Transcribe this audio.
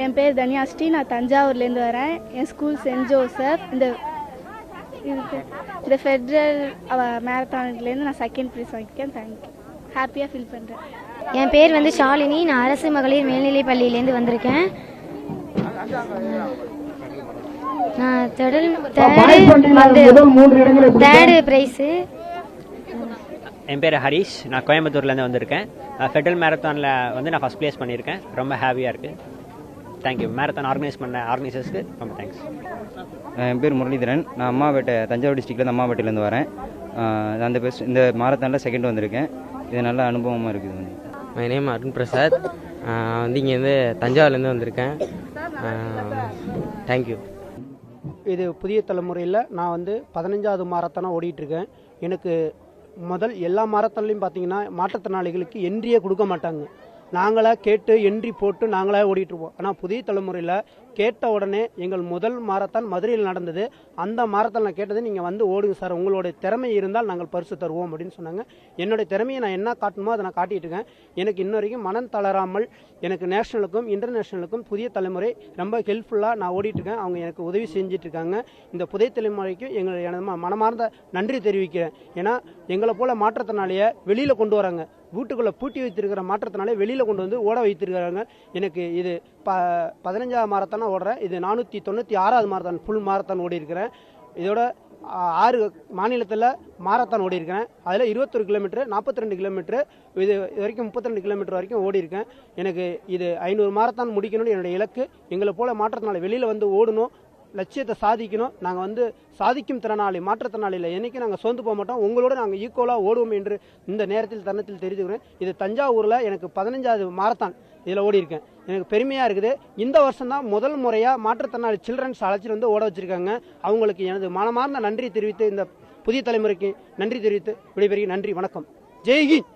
என் பேர் தன்யாஸ்ரீ. நான் தஞ்சாவூர்லேருந்து வரேன். என் ஸ்கூல் சென்ட் ஜோசப். இந்த ஃபெட்ரல் மேரத்தான்லேருந்து நான் செகண்ட் ப்ரைஸ் வாங்கியிருக்கேன். தேங்க்யூ. ஹாப்பியாக ஃபீல் பண்ணுறேன். என் பேர் வந்து ஷாலினி. நான் அரசு மகளிர் மேல்நிலை பள்ளியிலேருந்து வந்திருக்கேன். நான் தேர்டு ப்ரைஸு. என் பேர் ஹரிஷ். நான் கோயம்புத்தூர்லேருந்து வந்திருக்கேன். ஃபெட்ரல் மேரத்தானில் வந்து நான் ஃபஸ்ட் ப்ளேஸ் பண்ணியிருக்கேன். ரொம்ப ஹாப்பியாக இருக்குது. தேங்க்யூ. மேரத்தான் ஆர்கனைஸ் பண்ண ஆர்கனைசர்ஸ்க்கு ரொம்ப தேங்க்ஸ். என் பேர் முரளிதரன். நான் அம்மாபேட்டை தஞ்சாவூர் டிஸ்ட்ரிக்ட்லேருந்து அம்மாபேட்டையிலேருந்து வரேன். அந்த இந்த மாரத்தானில் செகண்ட் வந்திருக்கேன். இது நல்ல அனுபவமாக இருக்குது. My name Arun Prasad. வந்து இங்கேருந்து தஞ்சாவூர்லேருந்து வந்திருக்கேன். தேங்க்யூ. இது புதிய தலைமுறையில் நான் வந்து 15வது மாரத்தானாக ஓடிட்டுருக்கேன். எனக்கு முதல் எல்லா மாரத்தான்லையும் பார்த்தீங்கன்னா மாற்றுத்திறனாளிகளுக்கு என்ட்ரியே கொடுக்க மாட்டாங்க. நாங்களாக கேட்டு என்ட்ரி போட்டு நாங்களாக ஓடிட்டுருப்போம். ஆனால் புதிய தலைமுறையில் கேட்ட உடனே எங்கள் முதல் மாரத்தான் மதுரையில் நடந்தது. அந்த மாரத்தான் நான் கேட்டது, நீங்கள் வந்து ஓடுங்க சார், உங்களுடைய திறமை இருந்தால் நாங்கள் பரிசு தருவோம் அப்படின்னு சொன்னாங்க. என்னுடைய திறமையை நான் என்ன காட்டணுமோ அதை நான் காட்டிகிட்டு இருக்கேன். எனக்கு இன்ன வரைக்கும் மனம் தளராமல் எனக்கு நேஷனலுக்கும் இன்டர்நேஷ்னலுக்கும் புதிய தலைமுறை ரொம்ப ஹெல்ப்ஃபுல்லாக நான் ஓடிட்டுருக்கேன். அவங்க எனக்கு உதவி செஞ்சிட்ருக்காங்க. இந்த புதிய தலைமுறைக்கும் எனது மனமார்ந்த நன்றி தெரிவிக்கிறேன். ஏன்னா எங்களை போல் மாற்றத்தினாலேயே வெளியில் கொண்டு வராங்க. வீட்டுக்குள்ளே பூட்டி வைத்திருக்கிற மாற்றத்தினாலே வெளியில் கொண்டு வந்து ஓட வைத்திருக்கிறாங்க. எனக்கு இது 15வது மாரத்தானாக ஓடுறேன். இது 496வது மாரத்தான் ஃபுல் மாரத்தான் ஓடி இருக்கிறேன். இதோட 6 மாநிலத்தில் மாரத்தான் ஓடி இருக்கிறேன். அதில் 21 கிலோமீட்டர், 42 கிலோமீட்டர், இது வரைக்கும் 32 கிலோமீட்டர் வரைக்கும் ஓடி இருக்கேன். எனக்கு இது 500 மாரத்தான் முடிக்கணும்னு என்னுடைய இலக்கு. எங்களை போல மாற்றத்தினால வெளியில் வந்து ஓடணும், லட்சியத்தை சாதிக்கணும். நாங்கள் வந்து சாதிக்கும் திறனாளி, மாற்றுத்திறனாளியில் என்றைக்கும் நாங்கள் சோர்ந்து போக மாட்டோம். உங்களோட நாங்கள் ஈக்குவலாக ஓடுவோம் என்று இந்த நேரத்தில் தருணத்தில் தெரிஞ்சுக்கிறேன். இது தஞ்சாவூரில் எனக்கு 15வது மாரத்தான் இதில் ஓடி இருக்கேன். எனக்கு பெருமையாக இருக்குது. இந்த வருஷம் தான் முதல் முறையாக மாற்றுத்திறனாளி சில்ட்ரன்ஸ் அழைச்சிட்டு வந்து ஓட வச்சுருக்காங்க. அவங்களுக்கு எனது மனமார்ந்த நன்றி தெரிவித்து, இந்த புதிய தலைமுறைக்கு நன்றி தெரிவித்து விடைபெறுகிறேன். நன்றி, வணக்கம். ஜெய்ஹிந்த்.